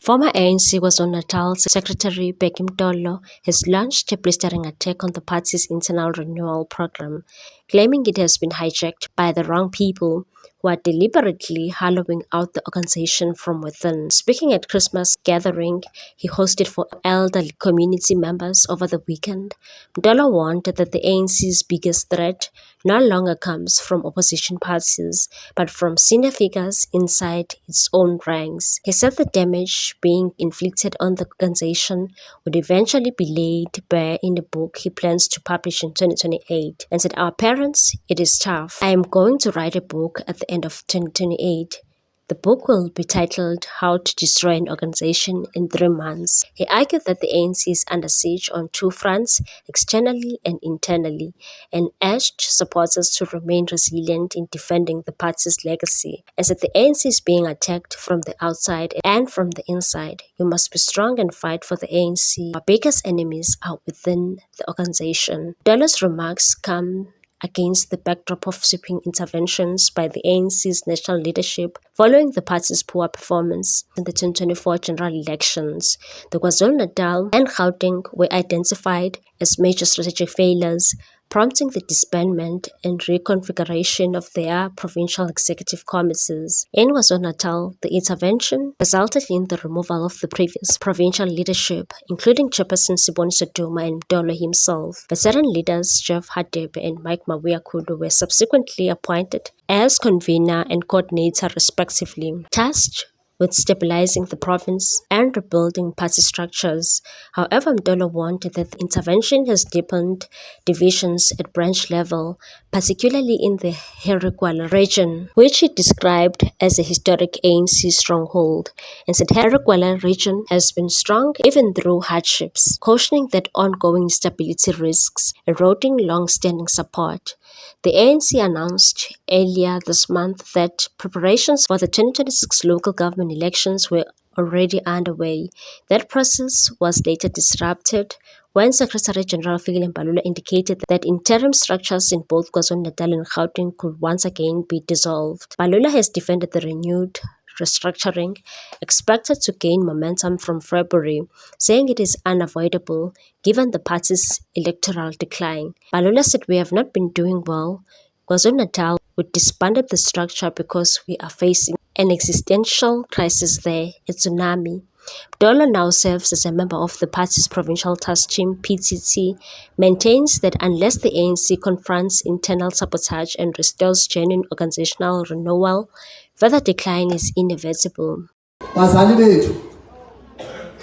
Former ANC KwaZulu-Natal Secretary Bheki Mtolo has launched a blistering attack on the party's internal renewal program, claiming it has been hijacked by the wrong people who are deliberately hollowing out the organization from within. Speaking at Christmas gathering he hosted for elderly community members over the weekend, Mtolo warned that the ANC's biggest threat no longer comes from opposition parties, but from senior figures inside its own ranks. He said the damage being inflicted on the organization would eventually be laid bare in the book he plans to publish in 2028, and said, "Our parents, it is tough. I am going to write a book at the end of 2028. The book will be titled How to Destroy an Organization in 3 Months. He argued that the ANC is under siege on 2 fronts, externally and internally, and urged supporters to remain resilient in defending the party's legacy. As said the ANC is being attacked from the outside and from the inside. You must be strong and fight for the ANC. Our biggest enemies are within the organization." Mtolo's remarks come against the backdrop of sweeping interventions by the ANC's national leadership following the party's poor performance in the 2024 general elections. The KwaZulu-Natal and Gauteng were identified as major strategic failures, prompting the disbandment and reconfiguration of their provincial executive committees. In KwaZulu-Natal, the intervention resulted in the removal of the previous provincial leadership, including Chairperson Siboniso Duma and Mtolo himself. Veteran leaders Jeff Hadebe and Mike Mabuya Kudu were subsequently appointed as convener and coordinator respectively, tasked with stabilizing the province and rebuilding party structures. However, Mtolo warned that the intervention has deepened divisions at branch level, particularly in the Herigwala region, which he described as a historic ANC stronghold, and said Herigwala region has been strong even through hardships, cautioning that ongoing instability risks eroding long-standing support. The ANC announced earlier this month that preparations for the 2026 local government elections were already underway. That process was later disrupted when Secretary General Fikile Mbalula indicated that interim structures in both KwaZulu-Natal and Gauteng could once again be dissolved. Mbalula has defended the renewed restructuring, expected to gain momentum from February, saying it is unavoidable given the party's electoral decline. Mbalula said, "We have not been doing well. KwaZulu-Natal, we disbanded the structure because we are facing an existential crisis there, a tsunami." Mtolo now serves as a member of the party's provincial task team, PTT, maintains that unless the ANC confronts internal sabotage and restores genuine organizational renewal, further decline is inevitable. Bazali bethu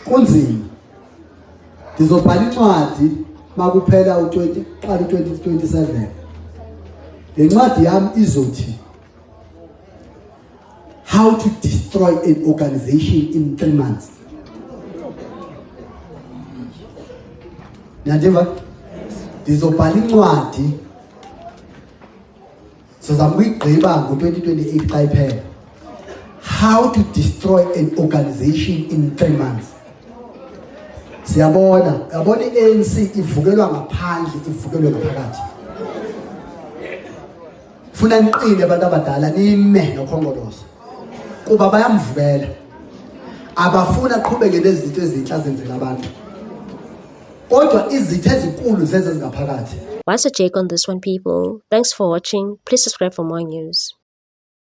kunzima. Ngizobhala incwadi makuphela u-2027. Le ncwadi yami izothi How to Destroy an Organization in 3 Months. Niyandima? Ngizobhala incwadi sizama ukuyigqiba ngo-2028 xa iphela. How to Destroy an Organization in 3 Months. Siyabona, yabona i-ANC ivukelwa ngaphandle, ivukelwe ngaphakathi. Funa niqine abantu abadala nime nokhongolozo. Kuba bayamvukela. Abafuna aqhubeke nezinto ezinhle azenzela abantu. Kodwa izitho ezinkulu zeze zingaphakathi. What's your take on this one, people? Thanks for watching. Please subscribe for more news.